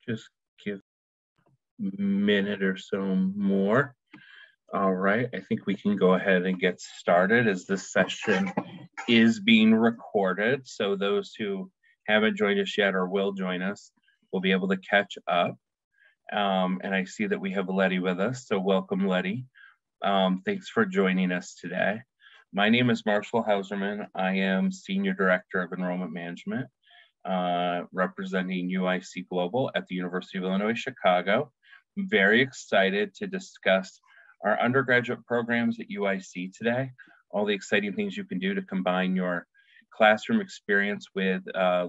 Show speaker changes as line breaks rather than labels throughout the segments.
Just give a minute or so more. All right, I think we can go ahead and get started as this session is being recorded. So those who haven't joined us yet or will join us will be able to catch up. And I see that we have Letty with us, so welcome, Letty. Thanks for joining us today. My name is Marshall Hauserman. I am Senior Director of Enrollment Management, representing UIC Global at the University of Illinois, Chicago. I'm very excited to discuss our undergraduate programs at UIC today, all the exciting things you can do to combine your classroom experience with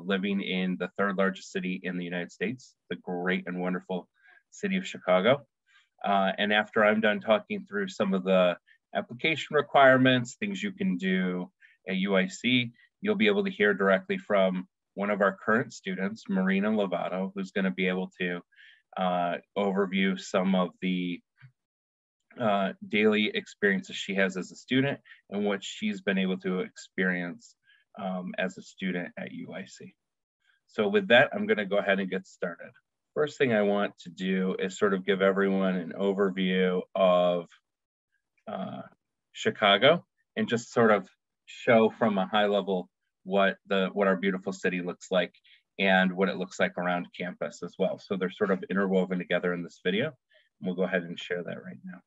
living in the third largest city in the United States, the great and wonderful city of Chicago. And after I'm done talking through some of the application requirements, things you can do at UIC, you'll be able to hear directly from one of our current students, Marina Lovato, who's going to be able to overview some of the daily experiences she has as a student and what she's been able to experience as a student at UIC. So with that, I'm going to go ahead and get started. First thing I want to do is sort of give everyone an overview of Chicago and just sort of show from a high level what our beautiful city looks like and what it looks like around campus as well. So they're sort of interwoven together in this video. We'll go ahead and share that right now.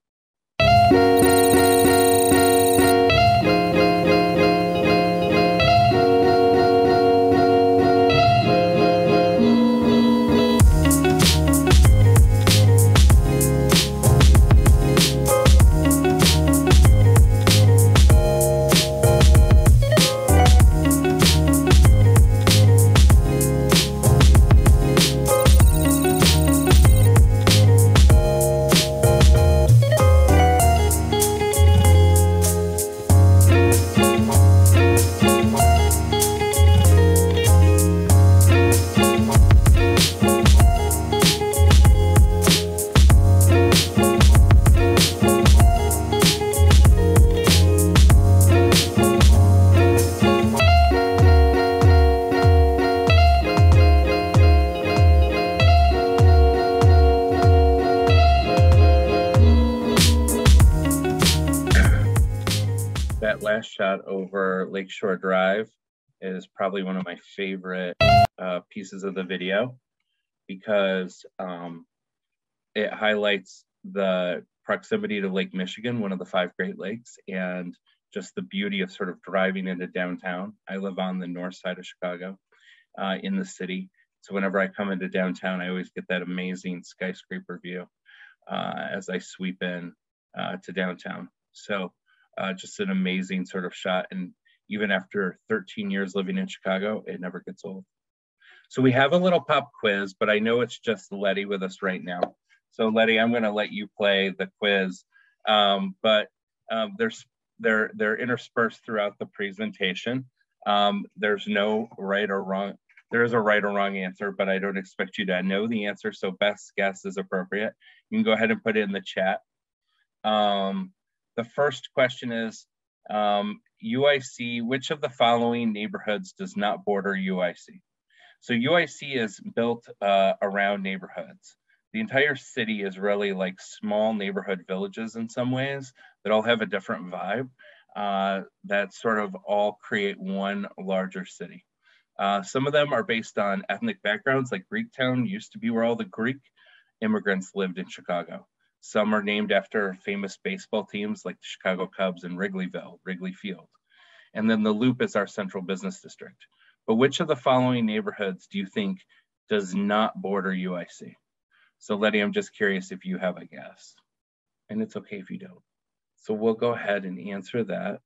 Shot over Lakeshore Drive is probably one of my favorite pieces of the video because it highlights the proximity to Lake Michigan, one of the 5 Great Lakes, and just the beauty of sort of driving into downtown. I live on the north side of Chicago in the city. So whenever I come into downtown, I always get that amazing skyscraper view as I sweep in to downtown. So just an amazing sort of shot. And even after 13 years living in Chicago, it never gets old. So we have a little pop quiz, but I know it's just Letty with us right now. So Letty, I'm going to let you play the quiz, but they're interspersed throughout the presentation. There's no right or wrong. There is a right or wrong answer, but I don't expect you to know the answer. So best guess is appropriate. You can go ahead and put it in the chat. The first question is, UIC, which of the following neighborhoods does not border UIC? So UIC is built around neighborhoods. The entire city is really like small neighborhood villages in some ways that all have a different vibe that sort of all create one larger city. Some of them are based on ethnic backgrounds, like Greektown used to be where all the Greek immigrants lived in Chicago. Some are named after famous baseball teams like the Chicago Cubs and Wrigleyville, Wrigley Field. And then the Loop is our central business district. But which of the following neighborhoods do you think does not border UIC? So Letty, I'm just curious if you have a guess. And it's okay if you don't. So we'll go ahead and answer that.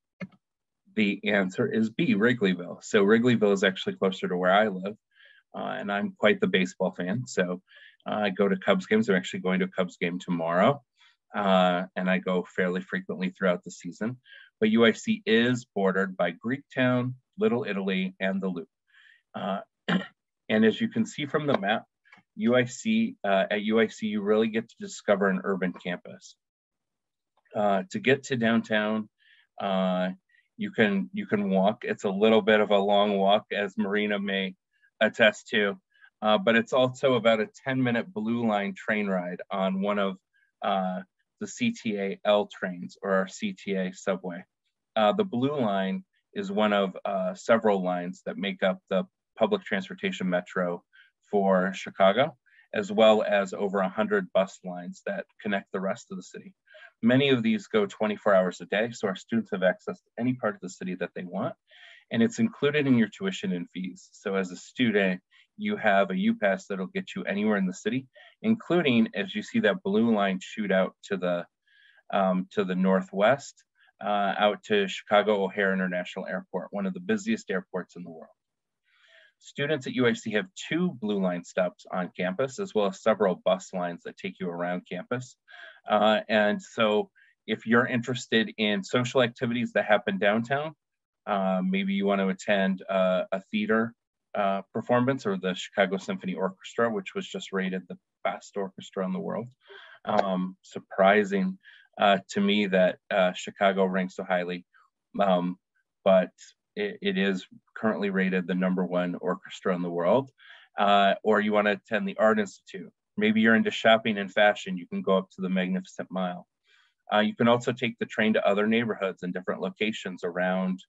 The answer is B, Wrigleyville. So Wrigleyville is actually closer to where I live. And I'm quite the baseball fan. So I go to Cubs games. I'm actually going to a Cubs game tomorrow. And I go fairly frequently throughout the season. But UIC is bordered by Greektown, Little Italy, and the Loop. And as you can see from the map, at UIC, you really get to discover an urban campus. To get to downtown, you can walk. It's a little bit of a long walk, as Marina may attest to. but it's also about a 10-minute Blue Line train ride on one of the CTA L trains, or our CTA subway. The Blue Line is one of several lines that make up the public transportation metro for Chicago, as well as over 100 bus lines that connect the rest of the city. Many of these go 24 hours a day, so our students have access to any part of the city that they want, and it's included in your tuition and fees. So as a student, you have a UPass that'll get you anywhere in the city, including, as you see that Blue Line shoot out to the northwest, out to Chicago O'Hare International Airport, one of the busiest airports in the world. Students at UIC have 2 Blue Line stops on campus, as well as several bus lines that take you around campus. And so if you're interested in social activities that happen downtown, maybe you want to attend a theater performance, or the Chicago Symphony Orchestra, which was just rated the best orchestra in the world. Surprising to me that Chicago ranks so highly, but it is currently rated the #1 orchestra in the world. Or you want to attend the Art Institute. Maybe you're into shopping and fashion, you can go up to the Magnificent Mile. You can also take the train to other neighborhoods and different locations around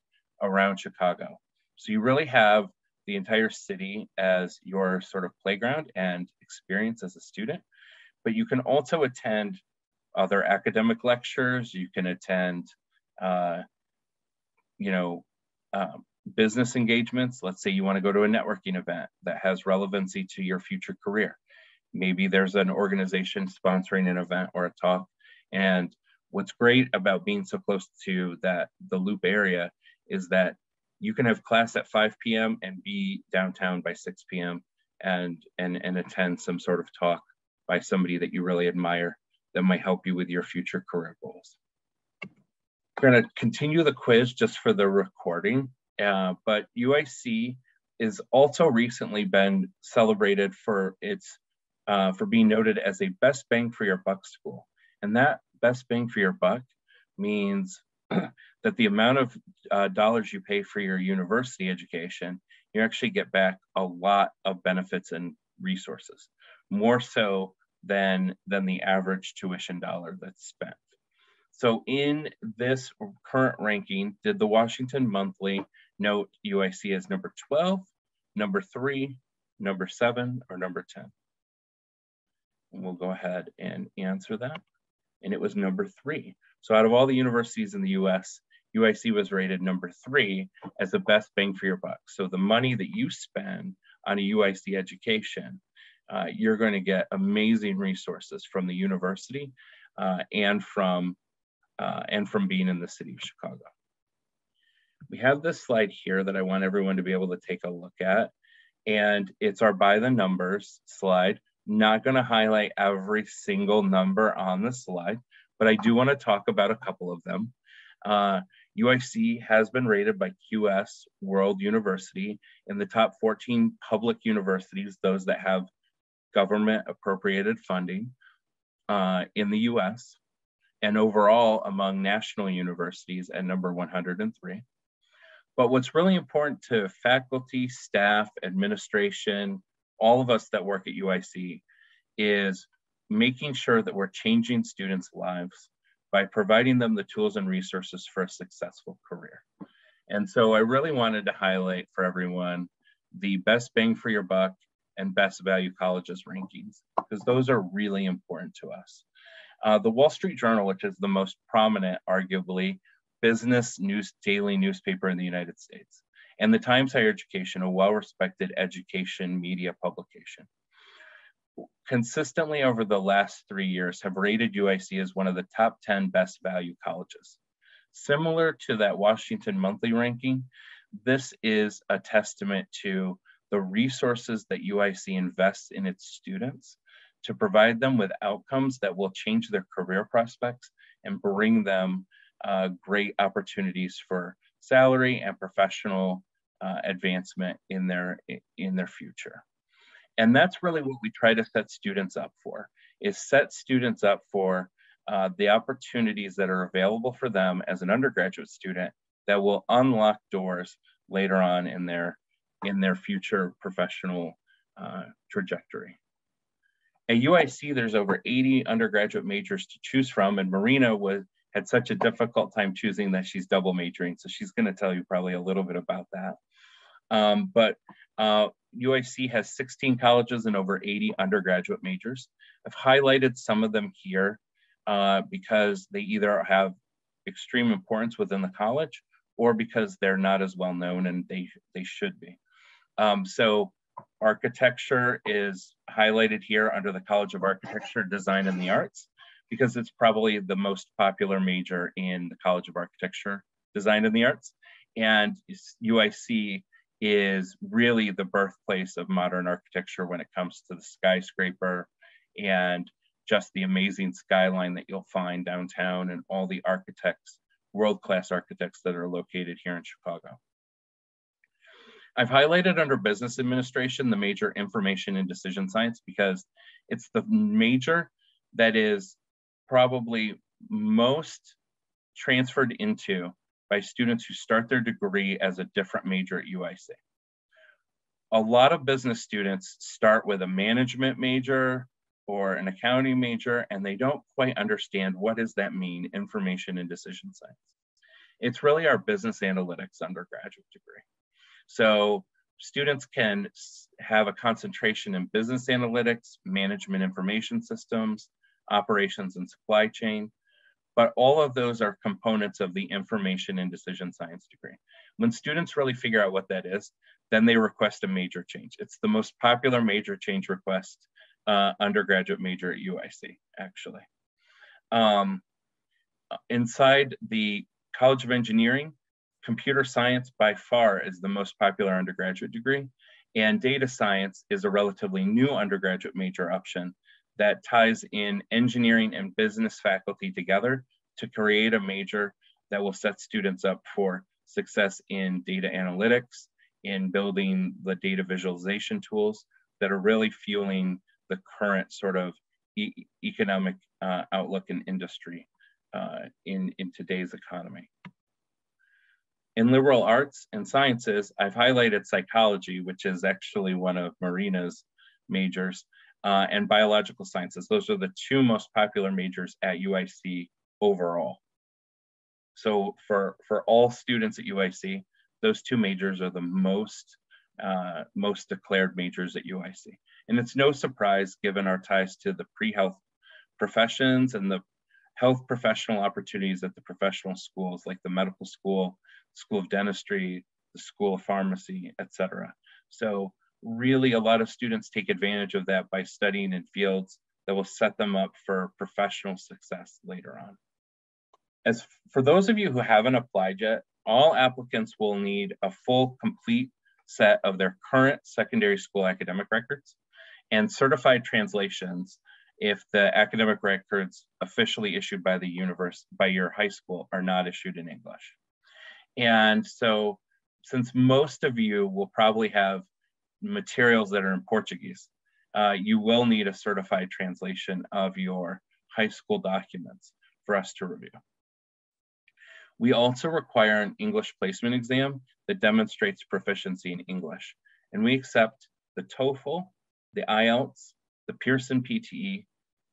Chicago. So you really have the entire city as your sort of playground and experience as a student, but you can also attend other academic lectures. You can attend, business engagements. Let's say you want to go to a networking event that has relevancy to your future career. Maybe there's an organization sponsoring an event or a talk. And what's great about being so close to the Loop area is that you can have class at 5 p.m. and be downtown by 6 p.m. and attend some sort of talk by somebody that you really admire that might help you with your future career goals. We're going to continue the quiz just for the recording, but UIC is also recently been celebrated for being noted as a best bang for your buck school. And that best bang for your buck means that the amount of dollars you pay for your university education, you actually get back a lot of benefits and resources, more so than the average tuition dollar that's spent. So in this current ranking, did the Washington Monthly note UIC as number 12, number 3, number 7, or number 10? And we'll go ahead and answer that. And it was number 3. So out of all the universities in the US, UIC was rated number 3 as the best bang for your buck. So the money that you spend on a UIC education, you're going to get amazing resources from the university and from being in the city of Chicago. We have this slide here that I want everyone to be able to take a look at, and it's our by the numbers slide. Not going to highlight every single number on the slide, but I do want to talk about a couple of them. UIC has been rated by QS World University in the top 14 public universities, those that have government appropriated funding in the US, and overall among national universities at number 103. But what's really important to faculty, staff, administration, all of us that work at UIC is making sure that we're changing students' lives by providing them the tools and resources for a successful career. And so I really wanted to highlight for everyone the best bang for your buck and best value colleges rankings, because those are really important to us. The Wall Street Journal, which is the most prominent, arguably, business daily newspaper in the United States, and the Times Higher Education, a well-respected education media publication, consistently over the last 3 years have rated UIC as one of the top 10 best value colleges. Similar to that Washington Monthly ranking, this is a testament to the resources that UIC invests in its students to provide them with outcomes that will change their career prospects and bring them great opportunities for salary and professional advancement in their future. And that's really what we try to set students up for, is set students up for the opportunities that are available for them as an undergraduate student that will unlock doors later on in their future professional trajectory. At UIC, there's over 80 undergraduate majors to choose from, and Marina had such a difficult time choosing that she's double majoring, so she's going to tell you probably a little bit about that. But UIC has 16 colleges and over 80 undergraduate majors. I've highlighted some of them here because they either have extreme importance within the college or because they're not as well known, and they should be. So architecture is highlighted here under the College of Architecture, Design, and the Arts, because it's probably the most popular major in the College of Architecture, Design, and the Arts. And UIC is really the birthplace of modern architecture when it comes to the skyscraper and just the amazing skyline that you'll find downtown and all the architects, world-class architects that are located here in Chicago. I've highlighted under business administration the major information and decision science because it's the major that is probably most transferred into by students who start their degree as a different major at UIC. A lot of business students start with a management major or an accounting major, and they don't quite understand what does that mean, information and decision science. It's really our business analytics undergraduate degree. So students can have a concentration in business analytics, management information systems, operations and supply chain, but all of those are components of the information and decision science degree. When students really figure out what that is, then they request a major change. It's the most popular major change request undergraduate major at UIC, actually. Inside the College of Engineering, computer science by far is the most popular undergraduate degree, and data science is a relatively new undergraduate major option that ties in engineering and business faculty together to create a major that will set students up for success in data analytics, in building the data visualization tools that are really fueling the current sort of economic outlook and industry in today's economy. In liberal arts and sciences, I've highlighted psychology, which is actually one of Marina's majors, and biological sciences. Those are the two most popular majors at UIC overall. So for all students at UIC, those two majors are the most declared majors at UIC. And it's no surprise given our ties to the pre-health professions and the health professional opportunities at the professional schools like the medical school, School of Dentistry, the School of Pharmacy, etc. So really a lot of students take advantage of that by studying in fields that will set them up for professional success later on. As for those of you who haven't applied yet, all applicants will need a full, complete set of their current secondary school academic records and certified translations if the academic records officially issued by the by your high school are not issued in English. And so since most of you will probably have materials that are in Portuguese, you will need a certified translation of your high school documents for us to review. We also require an English placement exam that demonstrates proficiency in English. And we accept the TOEFL, the IELTS, the Pearson PTE,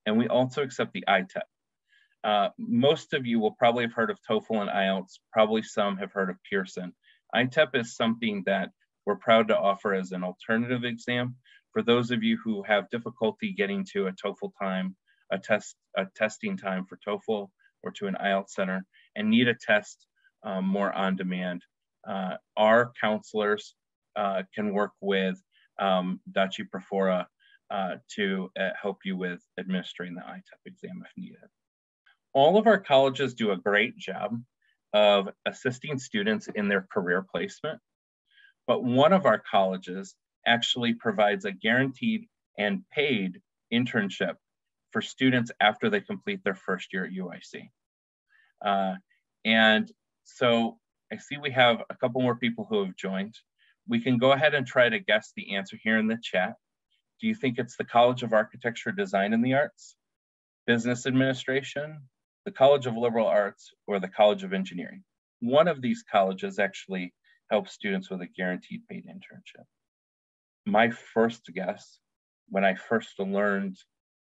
and we also accept the ITEP. Most of you will probably have heard of TOEFL and IELTS, probably some have heard of Pearson. ITEP is something that we're proud to offer as an alternative exam for those of you who have difficulty getting to a TOEFL time, a testing time for TOEFL or to an IELTS center and need a test more on demand. Our counselors can work with Daci Profora to help you with administering the ITEP exam if needed. All of our colleges do a great job of assisting students in their career placement, but one of our colleges actually provides a guaranteed and paid internship for students after they complete their first year at UIC. And so I see we have a couple more people who have joined. We can go ahead and try to guess the answer here in the chat. Do you think it's the College of Architecture, Design, and the Arts, Business Administration, the College of Liberal Arts, or the College of Engineering? One of these colleges actually helps students with a guaranteed paid internship. my first guess when I first learned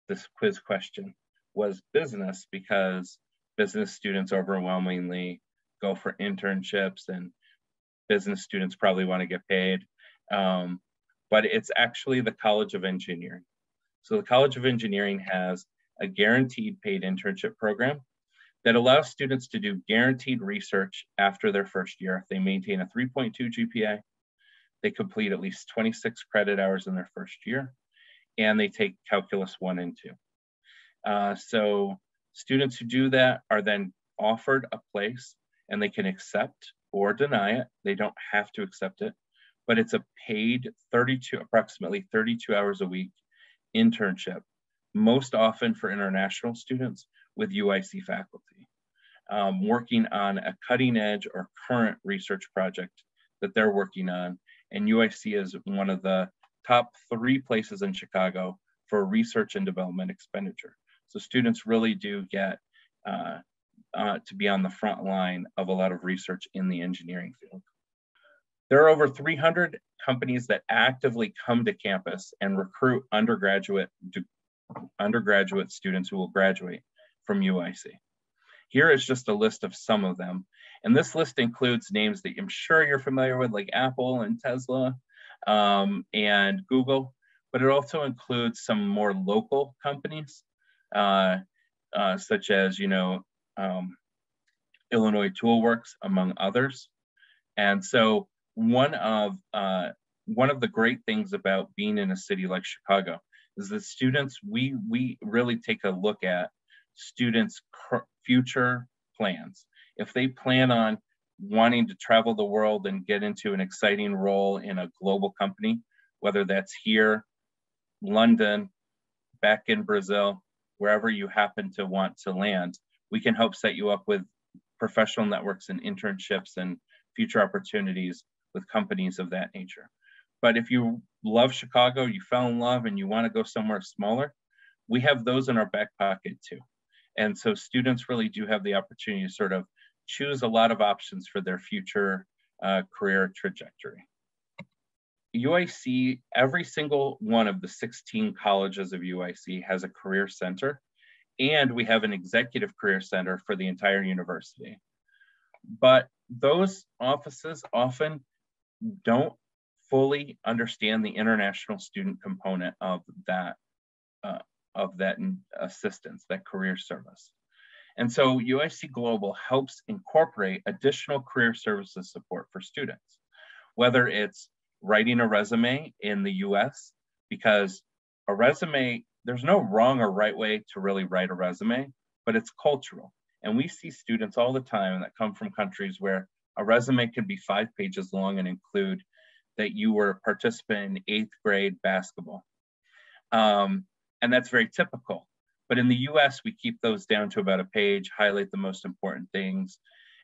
this quiz question was business, because business students overwhelmingly go for internships and business students probably want to get paid. But it's actually the College of Engineering. So the College of Engineering has a guaranteed paid internship program that allows students to do guaranteed research after their first year. If they maintain a 3.2 GPA, they complete at least 26 credit hours in their first year, and they take Calculus 1 and 2. So students who do that are then offered a place, and they can accept or deny it. They don't have to accept it, but it's a paid approximately 32 hours a week internship, most often for international students with UIC faculty, working on a cutting edge or current research project that they're working on. And UIC is one of the top 3 places in Chicago for research and development expenditure. So students really do get to be on the front line of a lot of research in the engineering field. There are over 300 companies that actively come to campus and recruit undergraduate students who will graduate from UIC. Here is just a list of some of them. And this list includes names that I'm sure you're familiar with, like Apple and Tesla and Google, but it also includes some more local companies, such as, Illinois Toolworks, among others. And so one of the great things about being in a city like Chicago is that students, we really take a look at students' future plans. If they plan on wanting to travel the world and get into an exciting role in a global company, whether that's here, London, back in Brazil, wherever you happen to want to land, we can help set you up with professional networks and internships and future opportunities with companies of that nature. But if you love Chicago, you fell in love and you want to go somewhere smaller, we have those in our back pocket too. And so students really do have the opportunity to sort of choose a lot of options for their future career trajectory. UIC, every single one of the 16 colleges of UIC has a career center, and we have an executive career center for the entire university. But those offices often don't fully understand the international student component of that assistance, that career service. And so UIC Global helps incorporate additional career services support for students, whether it's writing a resume in the US, because a resume, there's no wrong or right way to really write a resume, but it's cultural. And we see students all the time that come from countries where a resume can be 5 pages long and include that you were a participant in 8th grade basketball. And that's very typical. But in the US, we keep those down to about a page, highlight the most important things.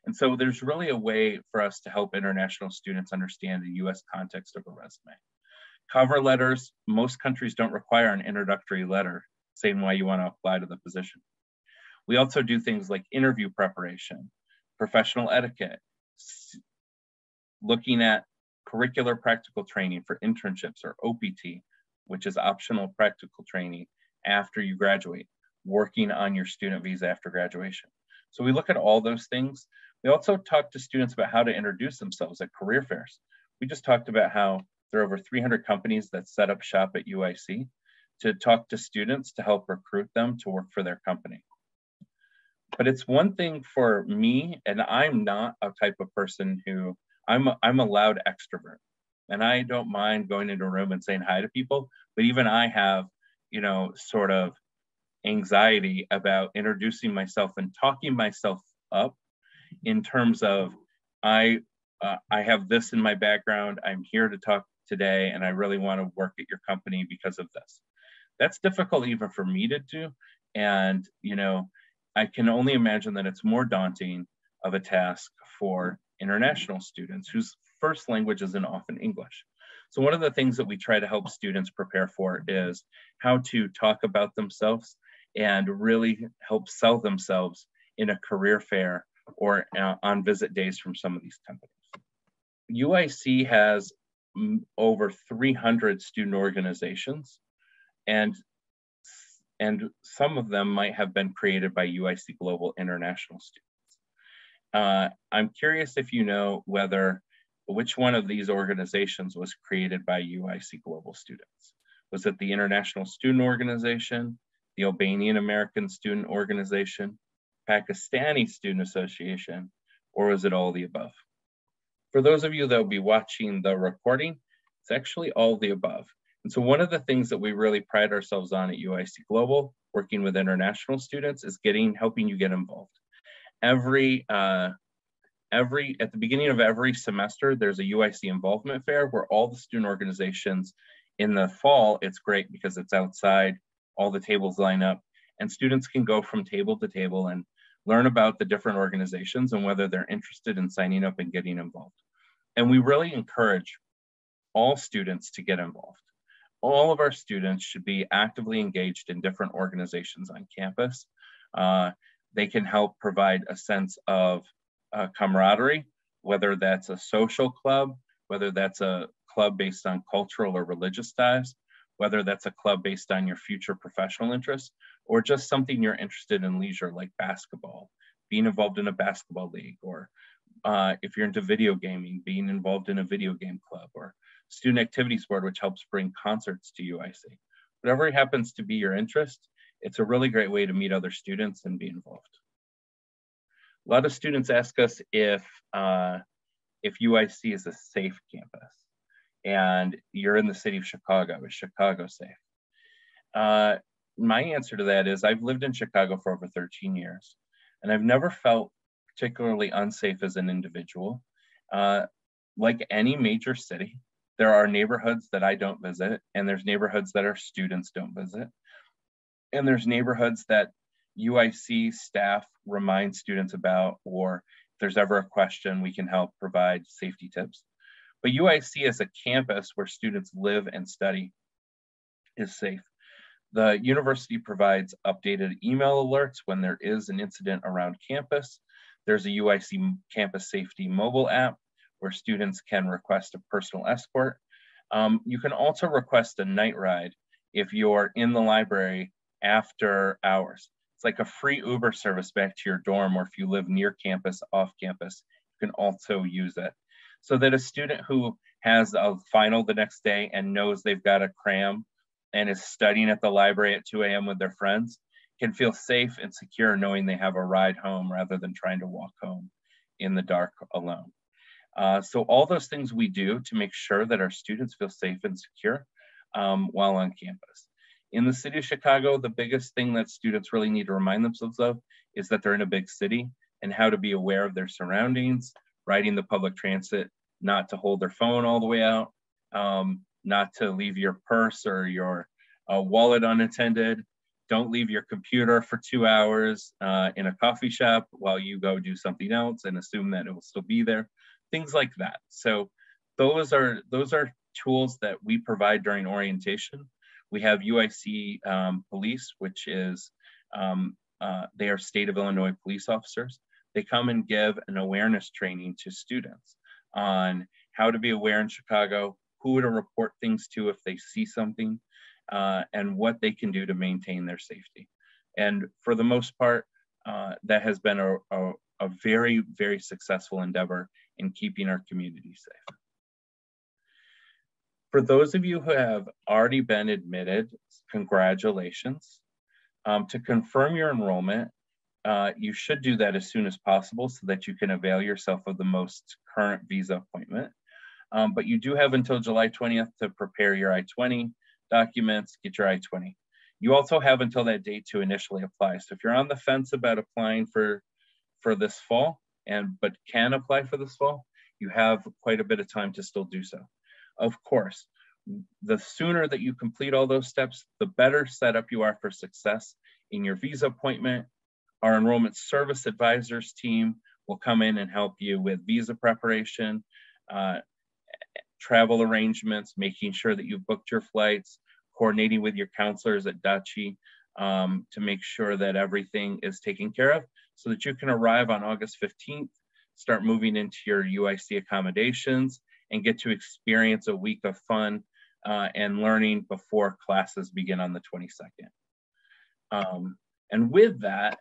And so there's really a way for us to help international students understand the US context of a resume. Cover letters, most countries don't require an introductory letter saying why you want to apply to the position. We also do things like interview preparation, professional etiquette, looking at curricular practical training for internships, or OPT, which is optional practical training after you graduate, working on your student visa after graduation. So we look at all those things. We also talk to students about how to introduce themselves at career fairs. We just talked about how there are over 300 companies that set up shop at UIC to talk to students to help recruit them to work for their company. But it's one thing for me, and I'm not a type of person who, I'm a loud extrovert, and I don't mind going into a room and saying hi to people, but even I have, sort of anxiety about introducing myself and talking myself up in terms of, I have this in my background, I'm here to talk today, and I really want to work at your company because of this. That's difficult even for me to do. And, I can only imagine that it's more daunting of a task for international students whose first language isn't often English. So one of the things that we try to help students prepare for is how to talk about themselves and really help sell themselves in a career fair or on visit days from some of these companies. UIC has over 300 student organizations, and some of them might have been created by UIC Global international students. I'm curious if you know which one of these organizations was created by UIC Global students. Was it the International Student Organization, the Albanian American Student Organization, Pakistani Student Association, or was it all the above? For those of you that will be watching the recording, it's actually all the above. And so one of the things that we really pride ourselves on at UIC Global, working with international students, is helping you get involved. At the beginning of every semester, there's a UIC involvement fair where all the student organizations, in the fall, it's great because it's outside, all the tables line up, and students can go from table to table and learn about the different organizations and whether they're interested in signing up and getting involved. And we really encourage all students to get involved. All of our students should be actively engaged in different organizations on campus. They can help provide a sense of camaraderie, whether that's a social club, whether that's a club based on cultural or religious ties, whether that's a club based on your future professional interests, or just something you're interested in leisure like basketball, being involved in a basketball league, or if you're into video gaming, being involved in a video game club, or student activities board, which helps bring concerts to UIC. Whatever happens to be your interest, it's a really great way to meet other students and be involved. A lot of students ask us if UIC is a safe campus, and you're in the city of Chicago. Is Chicago safe? My answer to that is I've lived in Chicago for over 13 years, and I've never felt particularly unsafe as an individual. Like any major city, there are neighborhoods that I don't visit, and there's neighborhoods that our students don't visit. And there's neighborhoods that UIC staff remind students about, or if there's ever a question, we can help provide safety tips. But UIC as a campus where students live and study is safe. The university provides updated email alerts when there is an incident around campus. There's a UIC campus safety mobile app where students can request a personal escort. You can also request a night ride if you're in the library after hours. It's like a free Uber service back to your dorm, or if you live near campus, off campus, you can also use it. So that a student who has a final the next day and knows they've got a cram and is studying at the library at 2 a.m. with their friends can feel safe and secure knowing they have a ride home rather than trying to walk home in the dark alone. So all those things we do to make sure that our students feel safe and secure while on campus. In the city of Chicago, the biggest thing that students really need to remind themselves of is that they're in a big city and how to be aware of their surroundings, riding the public transit, not to hold their phone all the way out, not to leave your purse or your wallet unattended. Don't leave your computer for 2 hours in a coffee shop while you go do something else and assume that it will still be there. Things like that. So those are tools that we provide during orientation. We have UIC police, which is, they are state of Illinois police officers. They come and give an awareness training to students on how to be aware in Chicago, who to report things to if they see something, and what they can do to maintain their safety. And for the most part, that has been a very, very successful endeavor in keeping our community safe. For those of you who have already been admitted, congratulations. To confirm your enrollment, you should do that as soon as possible so that you can avail yourself of the most current visa appointment. But you do have until July 20th to prepare your I-20 documents, get your I-20. You also have until that date to initially apply. So if you're on the fence about applying for this fall, but can apply for this fall, you have quite a bit of time to still do so. Of course, the sooner that you complete all those steps, the better set up you are for success in your visa appointment. Our enrollment service advisors team will come in and help you with visa preparation, travel arrangements, making sure that you've booked your flights, coordinating with your counselors at DACHI to make sure that everything is taken care of so that you can arrive on August 15th, start moving into your UIC accommodations, and get to experience a week of fun and learning before classes begin on the 22nd. And with that,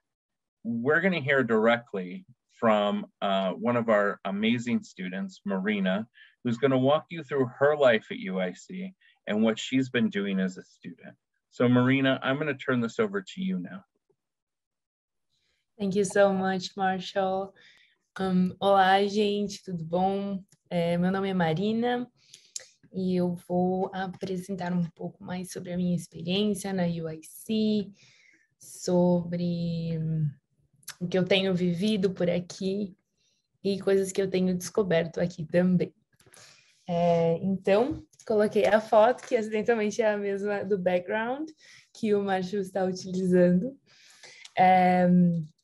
we're going to hear directly from one of our amazing students, Marina, who's going to walk you through her life at UIC and what she's been doing as a student. So Marina, I'm going to turn this over to you now.
Thank you so much, Marshall. Olá, gente, tudo bom? Meu nome é Marina e eu vou apresentar um pouco mais sobre a minha experiência na UIC, sobre o que eu tenho vivido por aqui e coisas que eu tenho descoberto aqui também. Então, coloquei a foto, que acidentalmente é a mesma do background que o Marshall está utilizando.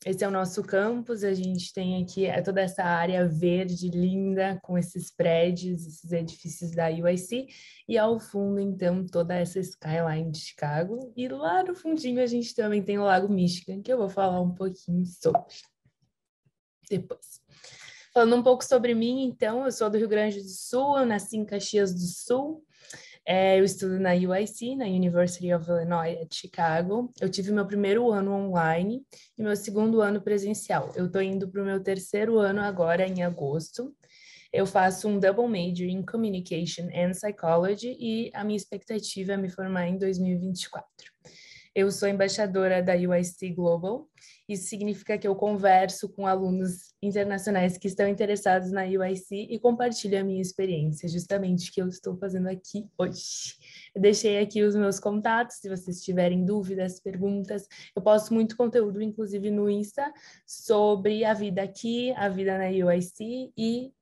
Esse é o nosso campus, a gente tem aqui toda essa área verde linda com esses prédios, esses edifícios da UIC e ao fundo então toda essa skyline de Chicago e lá no fundinho a gente também tem o Lago Michigan, que eu vou falar um pouquinho sobre depois. Falando um pouco sobre mim, então, eu sou do Rio Grande do Sul, eu nasci em Caxias do Sul. Eu estudo na UIC, na University of Illinois at Chicago. Eu tive meu primeiro ano online e meu segundo ano presencial. Eu estou indo para o meu terceiro ano agora, em agosto. Eu faço um double major em Communication and Psychology e a minha expectativa é me formar em 2024. Eu sou embaixadora da UIC Global. Isso significa que eu converso com alunos internacionais que estão interessados na UIC e compartilho a minha experiência, justamente o que eu estou fazendo aqui hoje. Eu deixei aqui os meus contatos, se vocês tiverem dúvidas, perguntas. Eu posto muito conteúdo, inclusive no Insta, sobre a vida aqui, a vida na UIC e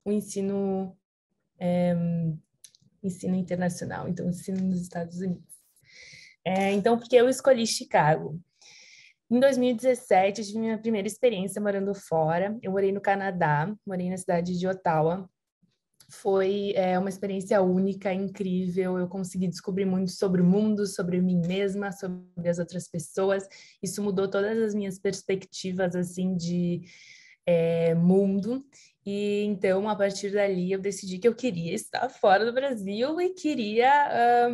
o ensino internacional, então ensino nos Estados Unidos. Então, por que eu escolhi Chicago? Em 2017, eu tive minha primeira experiência morando fora. Eu morei no Canadá, morei na cidade de Ottawa. Foi uma experiência única, incrível. Eu consegui descobrir muito sobre o mundo, sobre mim mesma, sobre as outras pessoas. Isso mudou todas as minhas perspectivas, assim, de mundo. E então, a partir dali, eu decidi que eu queria estar fora do Brasil e queria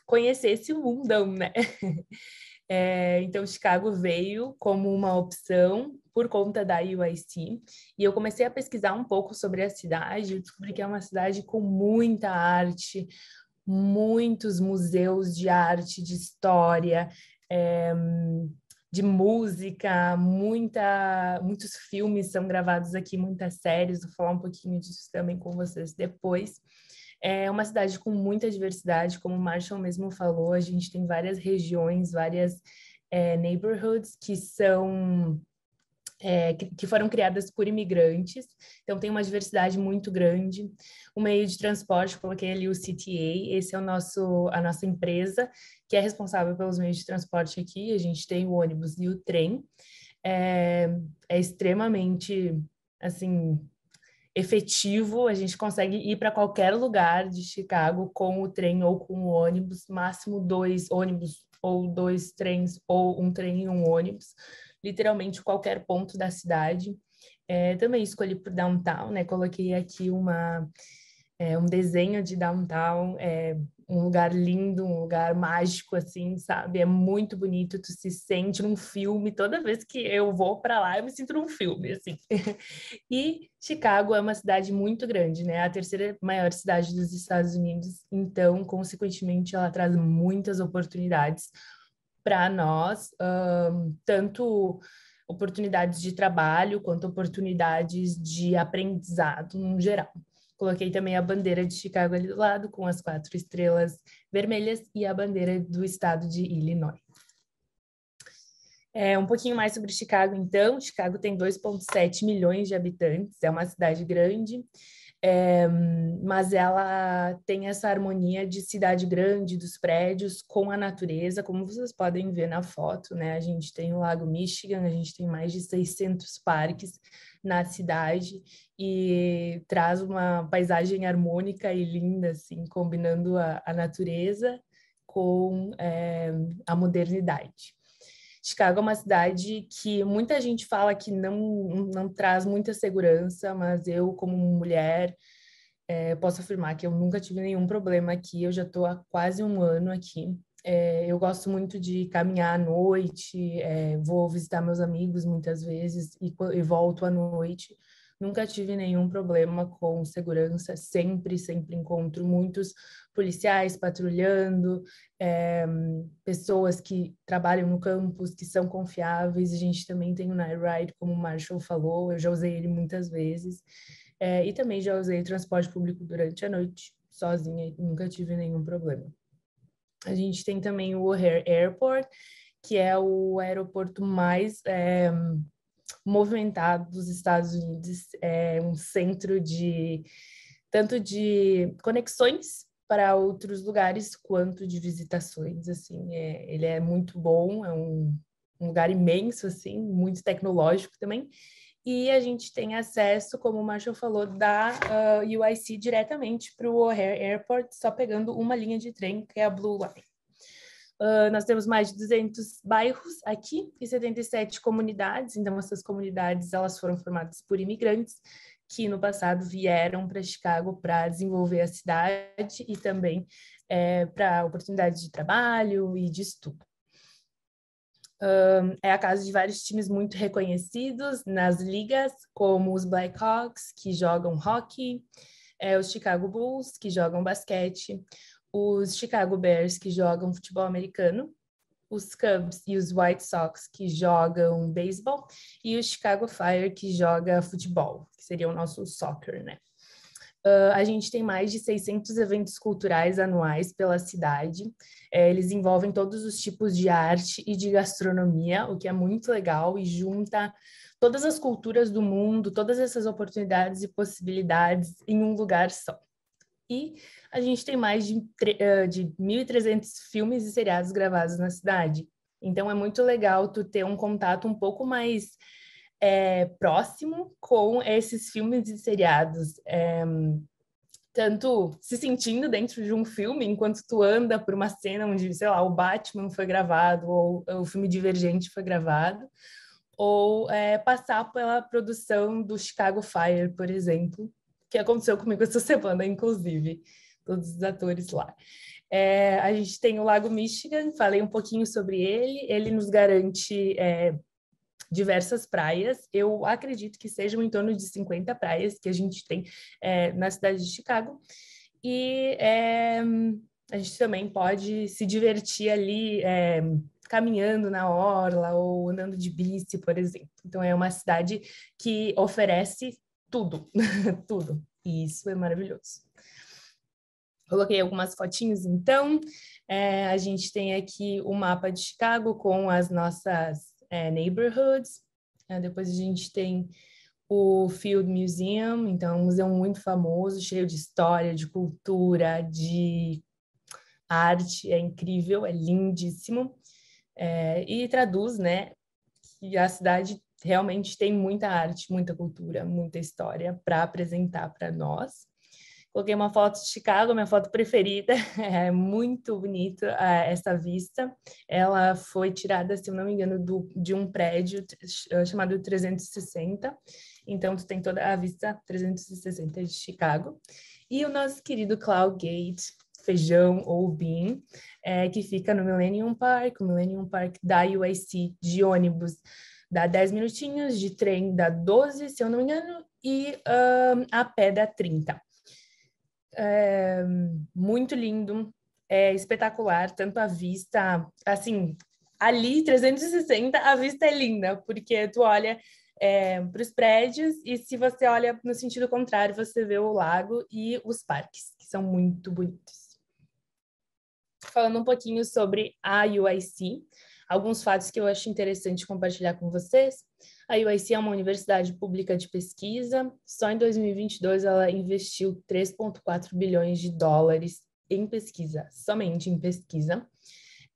conhecer esse mundão, né? Então, Chicago veio como uma opção por conta da UIC, e eu comecei a pesquisar um pouco sobre a cidade, eu descobri que é uma cidade com muita arte, muitos museus de arte, de história, de música, muitos filmes são gravados aqui, muitas séries, vou falar um pouquinho disso também com vocês depois. É uma cidade com muita diversidade, como o Marshall mesmo falou, a gente tem várias regiões, várias neighborhoods que são que foram criadas por imigrantes, então tem uma diversidade muito grande. O meio de transporte, coloquei ali o CTA, esse é a nossa empresa, que é responsável pelos meios de transporte aqui, a gente tem o ônibus e o trem, é extremamente, assim, efetivo, a gente consegue ir para qualquer lugar de Chicago com o trem ou com o ônibus, máximo 2 ônibus ou 2 trens ou um trem e um ônibus, literalmente qualquer ponto da cidade. Também escolhi por downtown, né? Coloquei aqui um desenho de downtown, um lugar lindo, um lugar mágico, assim, sabe? É muito bonito, tu se sente num filme. Toda vez que eu vou para lá, eu me sinto num filme, assim. E Chicago é uma cidade muito grande, né? A terceira maior cidade dos Estados Unidos, então, consequentemente, ela traz muitas oportunidades para nós, tanto oportunidades de trabalho quanto oportunidades de aprendizado no geral. Coloquei também a bandeira de Chicago ali do lado, com as 4 estrelas vermelhas e a bandeira do estado de Illinois. Um pouquinho mais sobre Chicago, então. Chicago tem 2,7 milhões de habitantes, é uma cidade grande, mas ela tem essa harmonia de cidade grande, dos prédios, com a natureza, como vocês podem ver na foto, né? A gente tem o Lago Michigan, a gente tem mais de 600 parques na cidade e traz uma paisagem harmônica e linda, assim, combinando a natureza com a modernidade. Chicago é uma cidade que muita gente fala que não traz muita segurança, mas eu, como mulher, posso afirmar que eu nunca tive nenhum problema aqui, eu já estou há quase um ano aqui. Eu gosto muito de caminhar à noite, vou visitar meus amigos muitas vezes e volto à noite. Nunca tive nenhum problema com segurança, sempre encontro muitos policiais patrulhando, pessoas que trabalham no campus, que são confiáveis. A gente também tem o Night Ride, como o Marshall falou, eu já usei ele muitas vezes. E também já usei transporte público durante a noite, sozinha, e nunca tive nenhum problema. A gente tem também o O'Hare Airport, que é o aeroporto mais movimentado dos Estados Unidos. É um centro tanto de conexões para outros lugares quanto de visitações. Assim, ele é muito bom, é um lugar imenso, assim, muito tecnológico também. E a gente tem acesso, como o Marshall falou, da UIC diretamente para o O'Hare Airport, só pegando uma linha de trem, que é a Blue Line. Nós temos mais de 200 bairros aqui e 77 comunidades. Então, essas comunidades elas foram formadas por imigrantes que no passado vieram para Chicago para desenvolver a cidade e também para oportunidades de trabalho e de estudo. É a casa de vários times muito reconhecidos nas ligas, como os Blackhawks, que jogam hockey, os Chicago Bulls, que jogam basquete, os Chicago Bears, que jogam futebol americano, os Cubs e os White Sox, que jogam beisebol, e o Chicago Fire, que joga futebol, que seria o nosso soccer, né? A gente tem mais de 600 eventos culturais anuais pela cidade. Eles envolvem todos os tipos de arte e de gastronomia, o que é muito legal e junta todas as culturas do mundo, todas essas oportunidades e possibilidades em um lugar só. E a gente tem mais de 1.300 filmes e seriados gravados na cidade. Então é muito legal tu ter um contato um pouco mais próximo com esses filmes e seriados. Tanto se sentindo dentro de um filme, enquanto tu anda por uma cena onde, sei lá, o Batman foi gravado, ou o filme Divergente foi gravado, ou passar pela produção do Chicago Fire, por exemplo, que aconteceu comigo essa semana, inclusive, todos os atores lá. A gente tem o Lago Michigan, falei um pouquinho sobre ele nos garante diversas praias. Eu acredito que sejam em torno de 50 praias que a gente tem na cidade de Chicago. E a gente também pode se divertir ali caminhando na orla ou andando de bici, por exemplo. Então, é uma cidade que oferece tudo, tudo. E isso é maravilhoso. Coloquei algumas fotinhos, então. A gente tem aqui o mapa de Chicago com as nossas neighborhoods. Depois a gente tem o Field Museum, então é um museu muito famoso, cheio de história, de cultura, de arte, é incrível, é lindíssimo. E traduz, né, que a cidade realmente tem muita arte, muita cultura, muita história para apresentar para nós. Coloquei uma foto de Chicago, minha foto preferida. É muito bonita essa vista. Ela foi tirada, se eu não me engano, de um prédio chamado 360. Então, tu tem toda a vista 360 de Chicago. E o nosso querido Cloud Gate, feijão ou bean, que fica no Millennium Park. O Millennium Park da UIC de ônibus dá 10 minutinhos, de trem dá 12, se eu não me engano, e a pé dá 30. Muito lindo, espetacular, tanto a vista, assim, ali 360 a vista é linda, porque tu olha para os prédios e se você olha no sentido contrário, você vê o lago e os parques, que são muito bonitos. Falando um pouquinho sobre a UIC, alguns fatos que eu acho interessante compartilhar com vocês. A UIC é uma universidade pública de pesquisa. Só em 2022 ela investiu 3,4 bilhões de dólares em pesquisa, somente em pesquisa.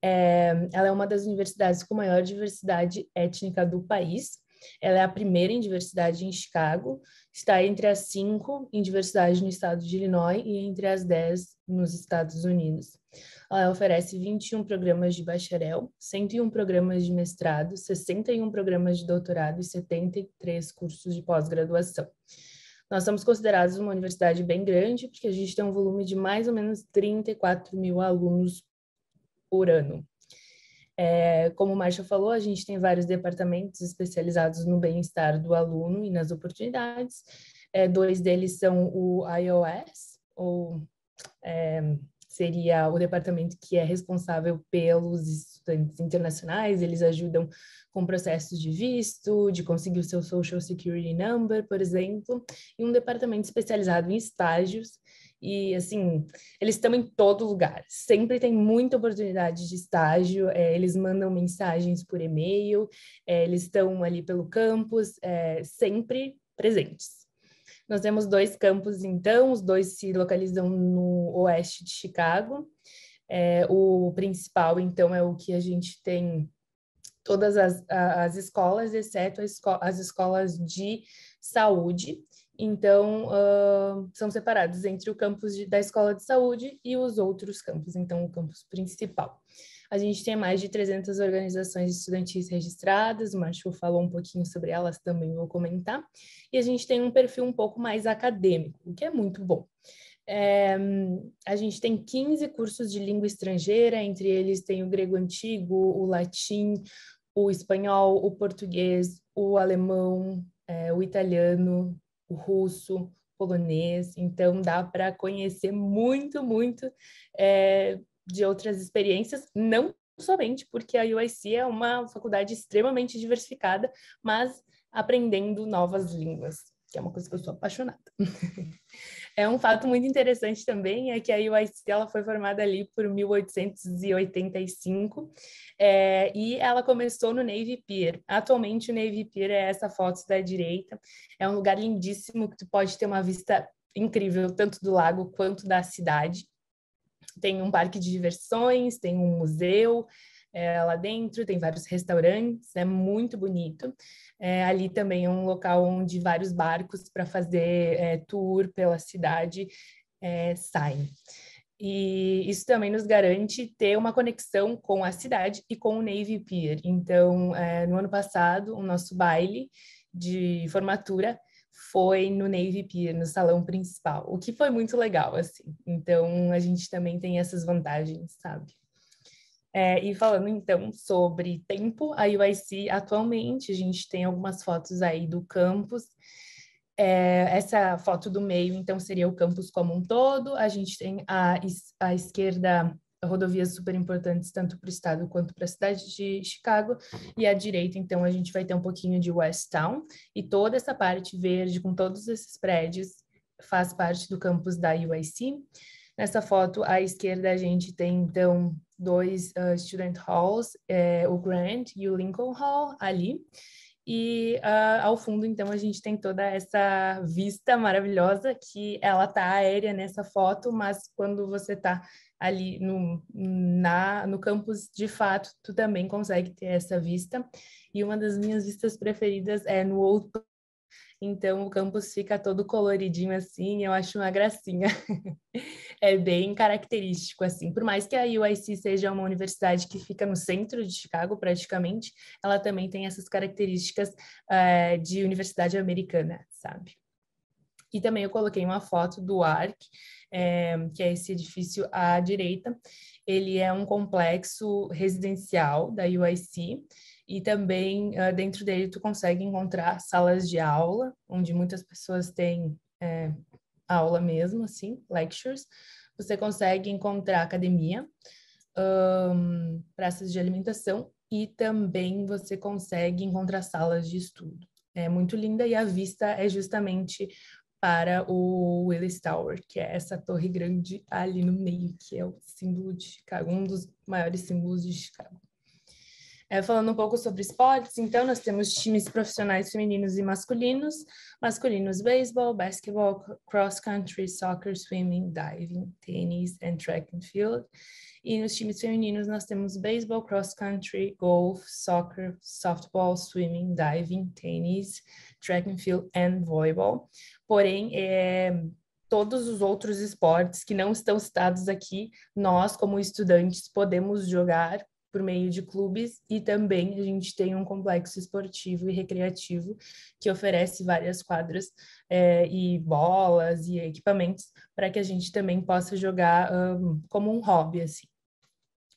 Ela é uma das universidades com maior diversidade étnica do país. Ela é a primeira em diversidade em Chicago, está entre as 5 em diversidade no estado de Illinois e entre as 10 nos Estados Unidos. Ela oferece 21 programas de bacharel, 101 programas de mestrado, 61 programas de doutorado e 73 cursos de pós-graduação. Nós somos considerados uma universidade bem grande, porque a gente tem um volume de mais ou menos 34 mil alunos por ano. Como o Marcia falou, a gente tem vários departamentos especializados no bem-estar do aluno e nas oportunidades. 2 deles são o iOS, ou seria o departamento que é responsável pelos estudantes internacionais. Eles ajudam com processos de visto, de conseguir o seu Social Security Number, por exemplo, e um departamento especializado em estágios. E, assim, eles estão em todo lugar. Sempre tem muita oportunidade de estágio. Eles mandam mensagens por e-mail. Eles estão ali pelo campus, sempre presentes. Nós temos 2 campos, então, os 2 se localizam no oeste de Chicago. O principal, então, é o que a gente tem todas as escolas, exceto as escolas de saúde. Então, são separados entre o campus da escola de saúde e os outros campos, então, o campus principal. A gente tem mais de 300 organizações estudantis registradas, o Marshall falou um pouquinho sobre elas, também vou comentar. E a gente tem um perfil um pouco mais acadêmico, o que é muito bom. A gente tem 15 cursos de língua estrangeira, entre eles tem o grego antigo, o latim, o espanhol, o português, o alemão, o italiano, o russo, polonês. Então, dá para conhecer muito, muito de outras experiências, não somente porque a UIC é uma faculdade extremamente diversificada, mas aprendendo novas línguas, que é uma coisa que eu sou apaixonada. Um fato muito interessante também é que a UIC ela foi formada ali por 1885 e ela começou no Navy Pier. Atualmente o Navy Pier é essa foto da direita. É um lugar lindíssimo que tu pode ter uma vista incrível tanto do lago quanto da cidade. Tem um parque de diversões, tem um museu lá dentro, tem vários restaurantes, é muito bonito. Ali também é um local onde vários barcos para fazer tour pela cidade saem. E isso também nos garante ter uma conexão com a cidade e com o Navy Pier. Então, no ano passado, o nosso baile de formatura foi no Navy Pier, no salão principal, o que foi muito legal, assim. Então, a gente também tem essas vantagens, sabe? E falando, então, sobre tempo, a UIC, atualmente, a gente tem algumas fotos aí do campus. Essa foto do meio, então, seria o campus como um todo. A gente tem à esquerda rodovias super importantes, tanto para o estado quanto para a cidade de Chicago. E à direita, então, a gente vai ter um pouquinho de West Town. E toda essa parte verde, com todos esses prédios, faz parte do campus da UIC. Nessa foto, à esquerda, a gente tem, então, 2 student halls, o Grant e o Lincoln Hall, ali. E ao fundo, então, a gente tem toda essa vista maravilhosa, que ela tá aérea nessa foto, mas quando você tá ali no campus, de fato, tu também consegue ter essa vista. E uma das minhas vistas preferidas é no outono. Então, o campus fica todo coloridinho assim, eu acho uma gracinha. É bem característico, assim. Por mais que a UIC seja uma universidade que fica no centro de Chicago, praticamente, ela também tem essas características de universidade americana, sabe? E também eu coloquei uma foto do ARC, que é esse edifício à direita. Ele é um complexo residencial da UIC, e também dentro dele tu consegue encontrar salas de aula, onde muitas pessoas têm aula mesmo, assim, lectures. Você consegue encontrar academia, praças de alimentação, e também você consegue encontrar salas de estudo. É muito linda e a vista é justamente para o Willis Tower, que é essa torre grande ali no meio, que é o símbolo de Chicago, um dos maiores símbolos de Chicago. Falando um pouco sobre esportes, então, nós temos times profissionais femininos e masculinos. Masculinos, beisebol, basquetebol, cross country, soccer, swimming, diving, tênis e track and field. E nos times femininos nós temos beisebol, cross country, golf, soccer, softball, swimming, diving, tênis, track and field e voleibol. Porém, todos os outros esportes que não estão citados aqui, nós, como estudantes, podemos jogar por meio de clubes, e também a gente tem um complexo esportivo e recreativo que oferece várias quadras e bolas e equipamentos para que a gente também possa jogar como um hobby, assim,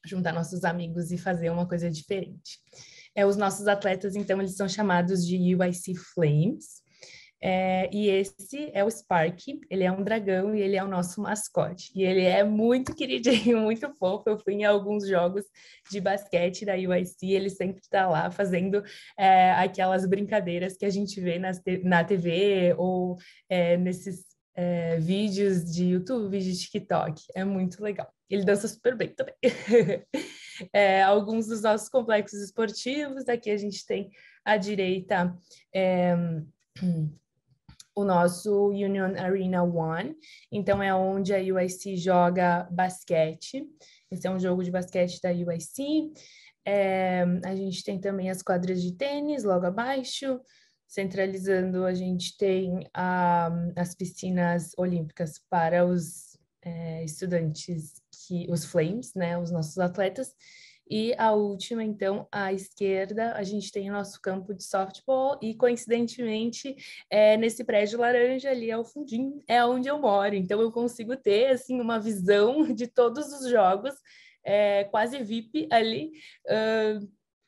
juntar nossos amigos e fazer uma coisa diferente. Os nossos atletas, então, eles são chamados de UIC Flames, e esse é o Spark, ele é um dragão e ele é o nosso mascote. E ele é muito queridinho, muito fofo. Eu fui em alguns jogos de basquete da UIC, ele sempre está lá fazendo aquelas brincadeiras que a gente vê na TV ou nesses vídeos de YouTube, de TikTok. É muito legal. Ele dança super bem também. Alguns dos nossos complexos esportivos, aqui a gente tem à direita o nosso Union Arena One, então é onde a UIC joga basquete. Esse é um jogo de basquete da UIC. A gente tem também as quadras de tênis logo abaixo. Centralizando, a gente tem as piscinas olímpicas para os estudantes, os Flames, né, os nossos atletas. E a última, então, à esquerda, a gente tem o nosso campo de softball e, coincidentemente, nesse prédio laranja ali ao fundinho, é onde eu moro. Então, eu consigo ter, assim, uma visão de todos os jogos, quase VIP ali,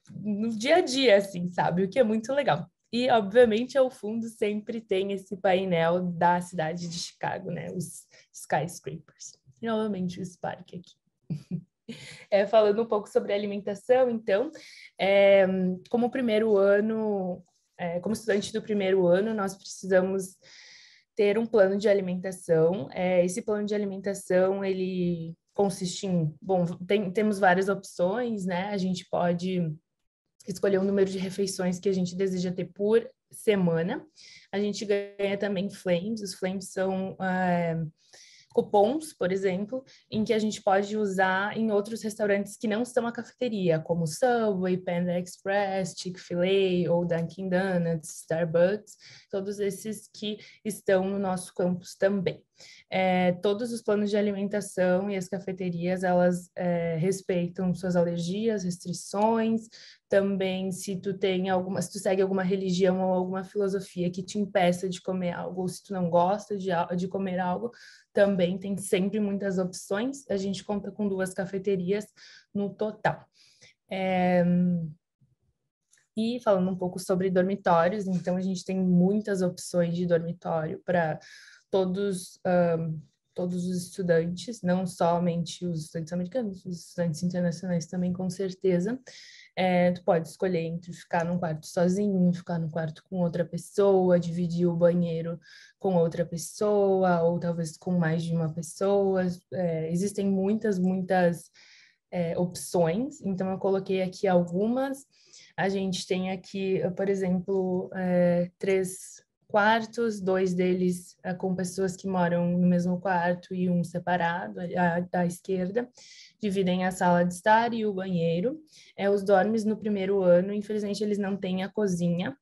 no dia a dia, assim, sabe? O que é muito legal. E, obviamente, ao fundo sempre tem esse painel da cidade de Chicago, né? Os skyscrapers. E, novamente, o Spark aqui. Falando um pouco sobre alimentação, então, como primeiro ano, como estudante do primeiro ano, nós precisamos ter um plano de alimentação. Esse plano de alimentação, ele consiste em, bom, temos várias opções, né? A gente pode escolher o número de refeições que a gente deseja ter por semana. A gente ganha também Flames. Os Flames são cupons, por exemplo, em que a gente pode usar em outros restaurantes que não estão a cafeteria, como Subway, Panda Express, Chick-fil-A ou Dunkin' Donuts, Starbucks, todos esses que estão no nosso campus também. Todos os planos de alimentação e as cafeterias, elas respeitam suas alergias, restrições, também se tu segue alguma religião ou alguma filosofia que te impeça de comer algo, ou se tu não gosta de comer algo, também tem sempre muitas opções. A gente conta com 2 cafeterias no total. E falando um pouco sobre dormitórios, então a gente tem muitas opções de dormitório para todos os estudantes, não somente os estudantes americanos, os estudantes internacionais também, com certeza. Tu pode escolher entre ficar num quarto sozinho, ficar no quarto com outra pessoa, dividir o banheiro com outra pessoa, ou talvez com mais de uma pessoa. Existem muitas opções, então eu coloquei aqui algumas. A gente tem aqui, por exemplo, 3 quartos, 2 deles com pessoas que moram no mesmo quarto e um separado à esquerda. Dividem a sala de estar e o banheiro. Os dormes no primeiro ano, infelizmente, eles não têm a cozinha,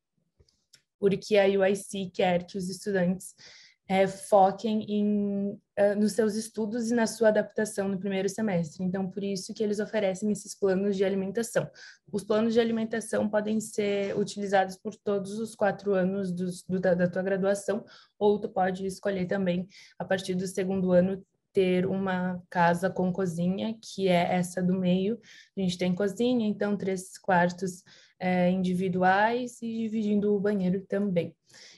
porque a UIC quer que os estudantes foquem nos seus estudos e na sua adaptação no primeiro semestre. Então, por isso que eles oferecem esses planos de alimentação. Os planos de alimentação podem ser utilizados por todos os 4 anos da tua graduação, ou tu pode escolher também, a partir do segundo ano, ter uma casa com cozinha, que é essa do meio. A gente tem cozinha, então 3 quartos individuais e dividindo o banheiro também.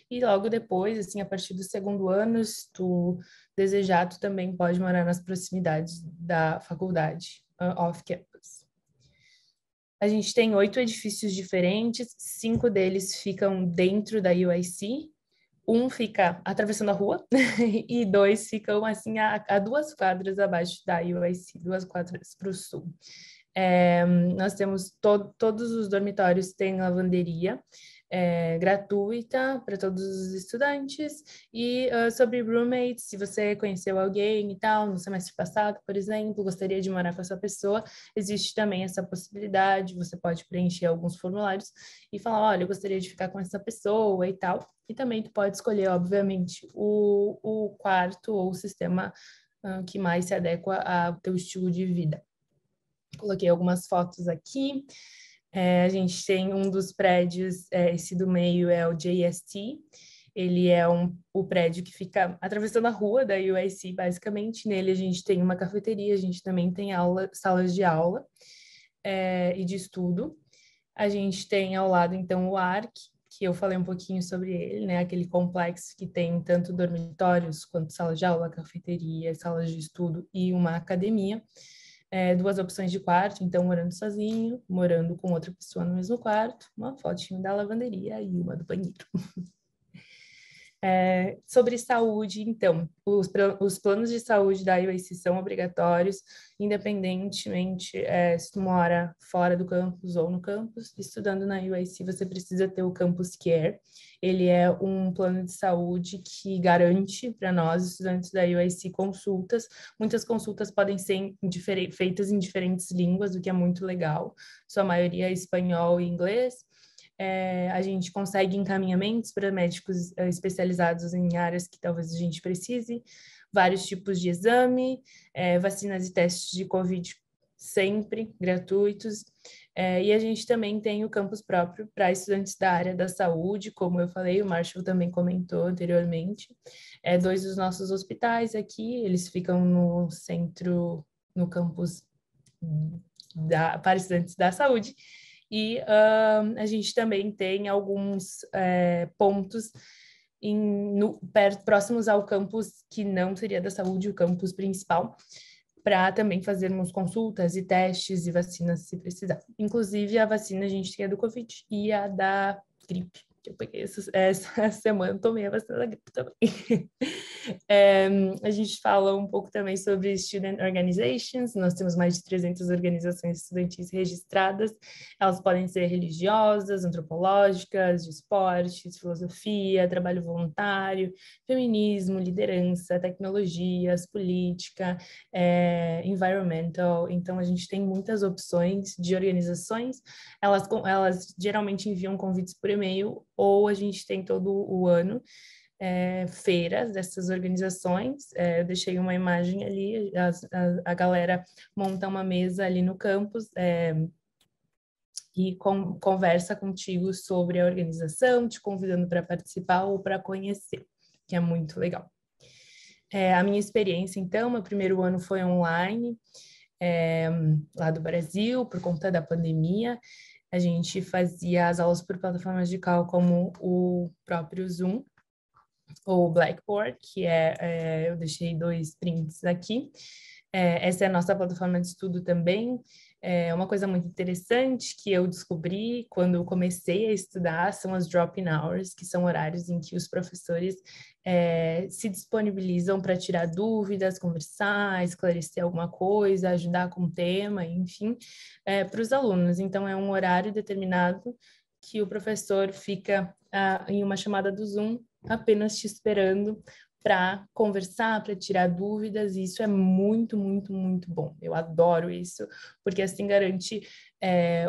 E logo depois, assim, a partir do segundo ano, se tu desejar, tu também pode morar nas proximidades da faculdade, off-campus. A gente tem 8 edifícios diferentes, 5 deles ficam dentro da UIC, um fica atravessando a rua e 2 ficam, assim, a 2 quadras abaixo da UIC, 2 quadras para o sul. Nós temos todos os dormitórios têm lavanderia gratuita para todos os estudantes. E sobre roommates, se você conheceu alguém e tal, no semestre passado, por exemplo, gostaria de morar com essa pessoa, existe também essa possibilidade. Você pode preencher alguns formulários e falar, olha, eu gostaria de ficar com essa pessoa e tal. E também tu pode escolher, obviamente, o quarto ou o sistema que mais se adequa ao teu estilo de vida. Coloquei algumas fotos aqui. A gente tem um dos prédios, esse do meio é o JST. Ele é o prédio que fica atravessando a rua da UIC, basicamente. Nele a gente tem uma cafeteria, a gente também tem salas de aula e de estudo. A gente tem ao lado, então, o ARC, que eu falei um pouquinho sobre ele, né? Aquele complexo que tem tanto dormitórios quanto salas de aula, cafeteria, salas de estudo e uma academia. Duas opções de quarto, então morando sozinho, morando com outra pessoa no mesmo quarto, uma fotinho da lavanderia e uma do banheiro. Sobre saúde, então, os planos de saúde da UIC são obrigatórios, independentemente se tu mora fora do campus ou no campus. Estudando na UIC, você precisa ter o Campus Care. Ele é um plano de saúde que garante para nós, estudantes da UIC, consultas. Muitas consultas podem ser feitas em diferentes línguas, o que é muito legal. Sua maioria é espanhol e inglês. A gente consegue encaminhamentos para médicos especializados em áreas que talvez a gente precise, vários tipos de exame, vacinas e testes de Covid sempre gratuitos, e a gente também tem o campus próprio para estudantes da área da saúde, como eu falei, o Marshall também comentou anteriormente. Dois dos nossos hospitais aqui, eles ficam no centro, no campus para estudantes da saúde, e a gente também tem alguns pontos próximos ao campus que não seria da saúde, o campus principal, para também fazermos consultas e testes e vacinas se precisar. Inclusive, a vacina a gente tem a do Covid e a da gripe. Eu peguei essa semana, tomei a vacina da gripe também. A gente fala um pouco também sobre Student Organizations. Nós temos mais de 300 organizações estudantis registradas. Elas podem ser religiosas, antropológicas, de esportes, filosofia, trabalho voluntário, feminismo, liderança, tecnologias, política, environmental. Então, a gente tem muitas opções de organizações. Elas geralmente enviam convites por e-mail, ou a gente tem todo o ano feiras dessas organizações. Eu deixei uma imagem ali, a galera monta uma mesa ali no campus e conversa contigo sobre a organização, te convidando para participar ou para conhecer, que é muito legal. A minha experiência, então, meu primeiro ano foi online, lá do Brasil, por conta da pandemia. A gente fazia as aulas por plataformas de call como o próprio Zoom, ou Blackboard, que eu deixei 2 prints aqui. Essa é a nossa plataforma de estudo também. Uma coisa muito interessante que eu descobri quando eu comecei a estudar são as drop-in hours, que são horários em que os professores se disponibilizam para tirar dúvidas, conversar, esclarecer alguma coisa, ajudar com o tema, enfim, para os alunos. Então, é um horário determinado que o professor fica em uma chamada do Zoom, apenas te esperando para conversar, para tirar dúvidas, e isso é muito, muito, muito bom. Eu adoro isso, porque assim garante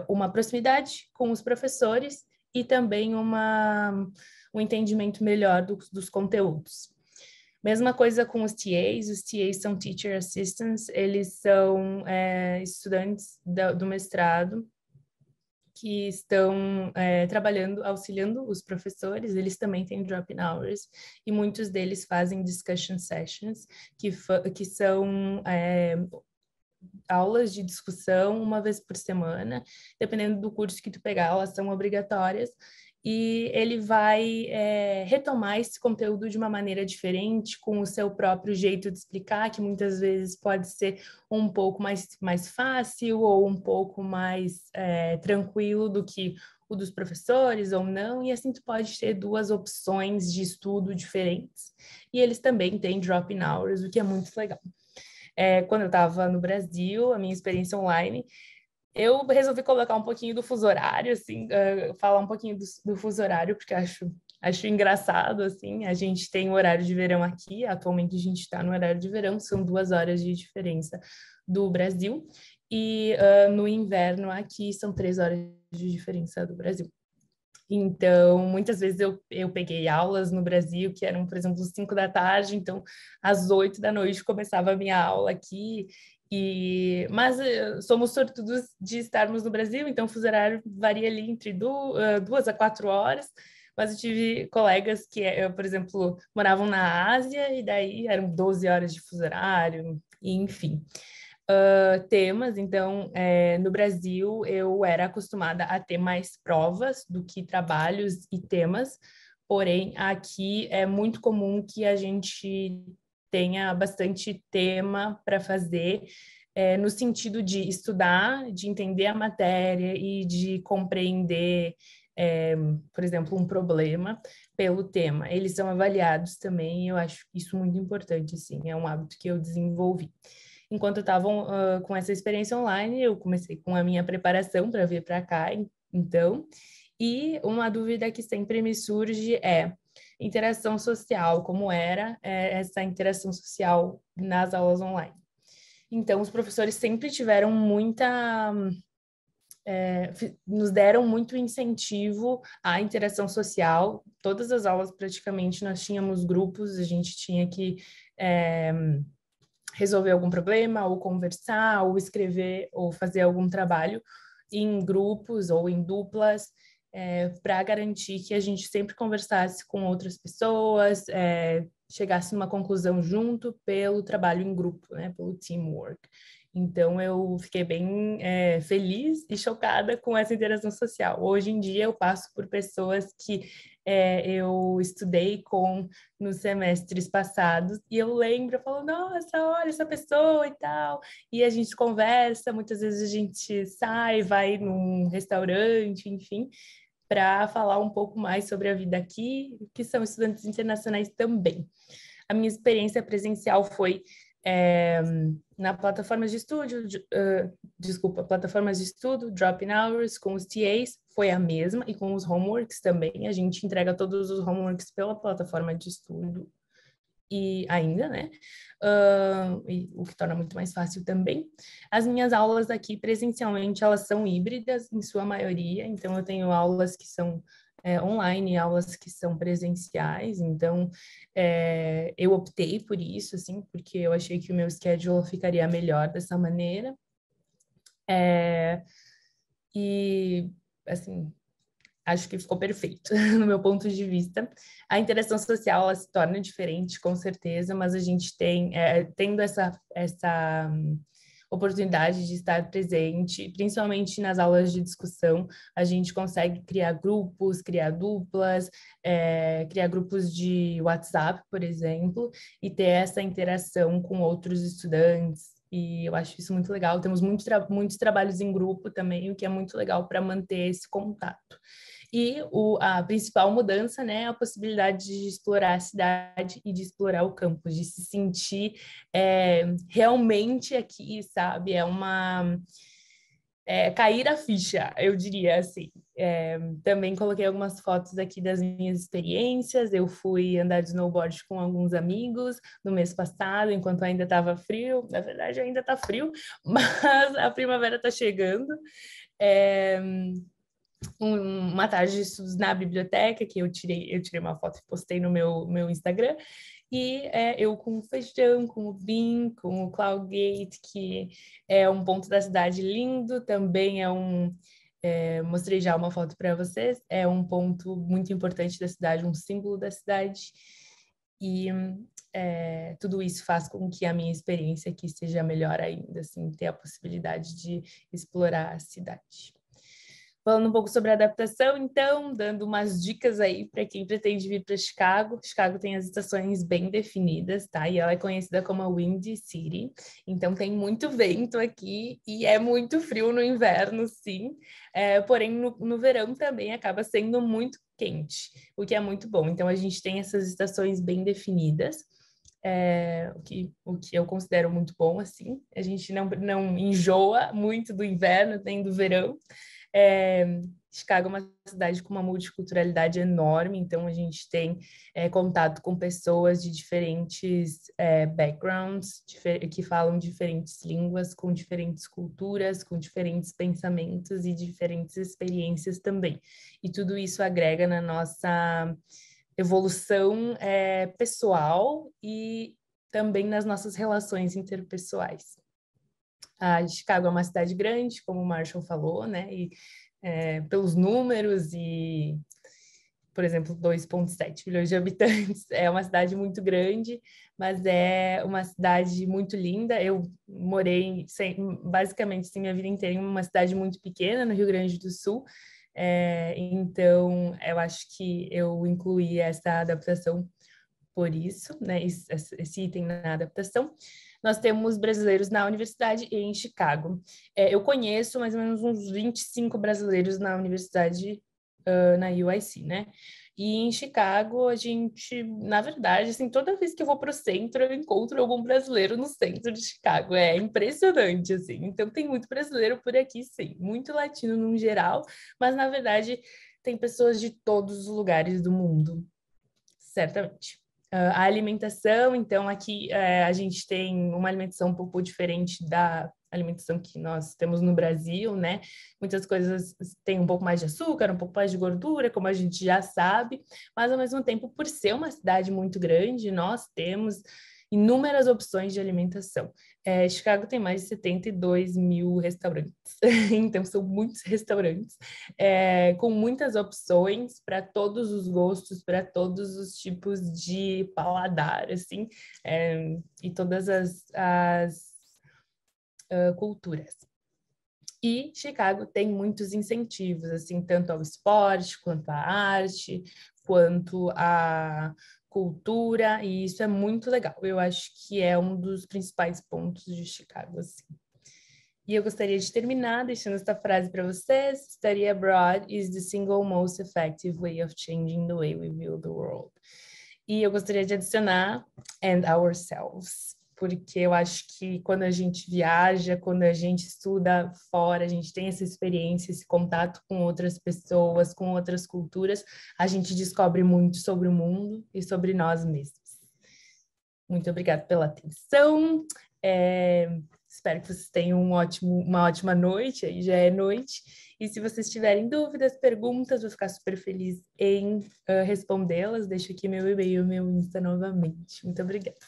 uma proximidade com os professores e também um entendimento melhor dos conteúdos. Mesma coisa com os TAs são Teacher Assistants, eles são estudantes do mestrado, que estão trabalhando, auxiliando os professores. Eles também têm drop-in hours, e muitos deles fazem discussion sessions, que são aulas de discussão uma vez por semana, dependendo do curso que tu pegar, elas são obrigatórias, e ele vai retomar esse conteúdo de uma maneira diferente, com o seu próprio jeito de explicar, que muitas vezes pode ser um pouco mais fácil ou um pouco mais tranquilo do que o dos professores ou não, e assim tu pode ter 2 opções de estudo diferentes. E eles também têm drop-in hours, o que é muito legal. Quando eu estava no Brasil, a minha experiência online, eu resolvi colocar um pouquinho do fuso horário, assim, falar um pouquinho do fuso horário, porque acho engraçado, assim. A gente tem o horário de verão aqui, atualmente a gente está no horário de verão, são 2 horas de diferença do Brasil, e no inverno aqui são 3 horas de diferença do Brasil. Então, muitas vezes eu peguei aulas no Brasil que eram, por exemplo, às 5 da tarde, então às 8 da noite começava a minha aula aqui, Mas somos sortudos de estarmos no Brasil, então o fuso horário varia ali entre 2 a 4 horas, mas eu tive colegas que, por exemplo, moravam na Ásia e daí eram 12 horas de fuso horário, e, enfim. Temas, então, no Brasil eu era acostumada a ter mais provas do que trabalhos e temas, porém aqui é muito comum que a gente tenha bastante tema para fazer, no sentido de estudar, de entender a matéria e de compreender, por exemplo, um problema pelo tema. Eles são avaliados também, e eu acho isso muito importante, assim, é um hábito que eu desenvolvi. Enquanto eu estava com essa experiência online, eu comecei com a minha preparação para vir para cá, então, e uma dúvida que sempre me surge é interação social, como era essa interação social nas aulas online. Então, os professores sempre tiveram nos deram muito incentivo à interação social. Todas as aulas, praticamente, nós tínhamos grupos, a gente tinha que resolver algum problema, ou conversar, ou escrever, ou fazer algum trabalho em grupos ou em duplas, para garantir que a gente sempre conversasse com outras pessoas, chegasse numa conclusão junto pelo trabalho em grupo, né, pelo teamwork. Então, eu fiquei bem feliz e chocada com essa interação social. Hoje em dia, eu passo por pessoas que eu estudei com nos semestres passados, e eu lembro, eu falo, nossa, olha essa pessoa e tal, e a gente conversa, muitas vezes a gente sai, vai num restaurante, enfim, para falar um pouco mais sobre a vida aqui, que são estudantes internacionais também. A minha experiência presencial foi na plataforma de estudo, plataformas de estudo, drop-in hours, com os TAs, foi a mesma, e com os homeworks também, a gente entrega todos os homeworks pela plataforma de estudo, e ainda, né? O que torna muito mais fácil também. As minhas aulas aqui presencialmente, elas são híbridas, em sua maioria, então eu tenho aulas que são online, aulas que são presenciais, então eu optei por isso, assim, porque eu achei que o meu schedule ficaria melhor dessa maneira. E, assim, acho que ficou perfeito, no meu ponto de vista. A interação social, ela se torna diferente, com certeza, mas a gente tendo essa oportunidade de estar presente, principalmente nas aulas de discussão, a gente consegue criar grupos, criar duplas, criar grupos de WhatsApp, por exemplo, e ter essa interação com outros estudantes. E eu acho isso muito legal. Temos muitos trabalhos em grupo também, o que é muito legal para manter esse contato. E a principal mudança, né, é a possibilidade de explorar a cidade e de explorar o campus, de se sentir realmente aqui, sabe? Cair a ficha, eu diria assim. Também coloquei algumas fotos aqui das minhas experiências. Eu fui andar de snowboard com alguns amigos no mês passado, enquanto ainda estava frio. Na verdade, ainda está frio, mas a primavera está chegando. Uma tarde de estudos na biblioteca, que eu tirei uma foto e postei no meu Instagram, e eu com o Feijão, com o BIM, com o Cloudgate, que é um ponto da cidade lindo, também mostrei já uma foto para vocês, é um ponto muito importante da cidade, um símbolo da cidade, e tudo isso faz com que a minha experiência aqui seja melhor ainda, assim, ter a possibilidade de explorar a cidade. Falando um pouco sobre a adaptação, então, dando umas dicas aí para quem pretende vir para Chicago. Chicago tem as estações bem definidas, tá? E ela é conhecida como a Windy City. Então, tem muito vento aqui e é muito frio no inverno, sim. Porém, no verão também acaba sendo muito quente, o que é muito bom. Então, a gente tem essas estações bem definidas. O que eu considero muito bom, assim. A gente não enjoa muito do inverno nem do verão. Chicago é uma cidade com uma multiculturalidade enorme, então a gente tem contato com pessoas de diferentes backgrounds, que falam diferentes línguas, com diferentes culturas, com diferentes pensamentos e diferentes experiências também. E tudo isso agrega na nossa evolução pessoal e também nas nossas relações interpessoais. A Chicago é uma cidade grande, como o Marshall falou, né? E pelos números e, por exemplo, 2,7 milhões de habitantes, é uma cidade muito grande, mas é uma cidade muito linda. Eu morei basicamente minha vida inteira em uma cidade muito pequena, no Rio Grande do Sul, então eu acho que eu incluí essa adaptação por isso, né, esse item na adaptação. Nós temos brasileiros na universidade e em Chicago. Eu conheço mais ou menos uns 25 brasileiros na universidade, na UIC, né? E em Chicago, a gente, na verdade, assim, toda vez que eu vou para o centro, eu encontro algum brasileiro no centro de Chicago. É impressionante, assim. Então, tem muito brasileiro por aqui, sim. Muito latino no geral, mas, na verdade, tem pessoas de todos os lugares do mundo, certamente. A alimentação, então, aqui a gente tem uma alimentação um pouco diferente da alimentação que nós temos no Brasil, né? Muitas coisas têm um pouco mais de açúcar, um pouco mais de gordura, como a gente já sabe, mas ao mesmo tempo, por ser uma cidade muito grande, nós temos inúmeras opções de alimentação. Chicago tem mais de 72 mil restaurantes, então são muitos restaurantes, com muitas opções para todos os gostos, para todos os tipos de paladar, assim, e todas as culturas. E Chicago tem muitos incentivos, assim, tanto ao esporte, quanto à arte, quanto à cultura, e isso é muito legal. Eu acho que é um dos principais pontos de Chicago, assim. E eu gostaria de terminar deixando esta frase para vocês: Study abroad is the single most effective way of changing the way we view the world. E eu gostaria de adicionar and ourselves, porque eu acho que quando a gente viaja, quando a gente estuda fora, a gente tem essa experiência, esse contato com outras pessoas, com outras culturas, a gente descobre muito sobre o mundo e sobre nós mesmos. Muito obrigada pela atenção. Espero que vocês tenham uma ótima noite, aí já é noite. E se vocês tiverem dúvidas, perguntas, vou ficar super feliz em respondê-las. Deixo aqui meu e-mail, meu Insta novamente. Muito obrigada.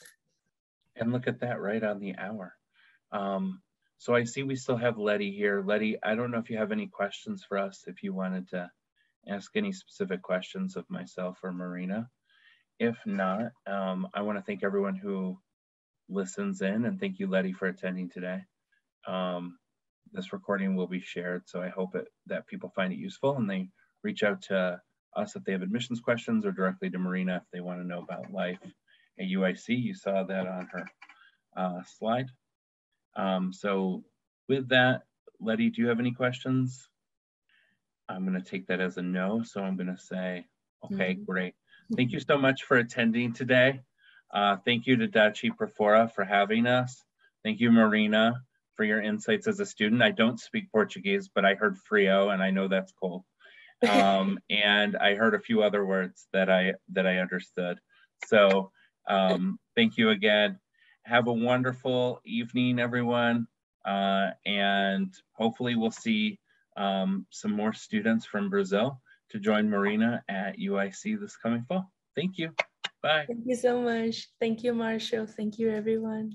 And look at that, right on the hour. So I see we still have Letty here. Letty, I don't know if you have any questions for us, if you wanted to ask any specific questions of myself or Marina. If not, I want to thank everyone who listens in, and thank you, Letty, for attending today. This recording will be shared, so I hope that people find it useful and they reach out to us if they have admissions questions, or directly to Marina if they want to know about life at UIC. You saw that on her slide. So with that, Letty, do you have any questions? I'm going to take that as a no, so I'm going to say, okay, great. Thank you so much for attending today. Thank you to Dachi Profora for having us. Thank you, Marina, for your insights as a student. I don't speak Portuguese, but I heard frio, and I know that's cold. And I heard a few other words that I understood. So thank you again. Have a wonderful evening, everyone. And hopefully we'll see some more students from Brazil to join Marina at UIC this coming fall. Thank you. Bye.
Thank you so much. Thank you, Marshall. Thank you, everyone.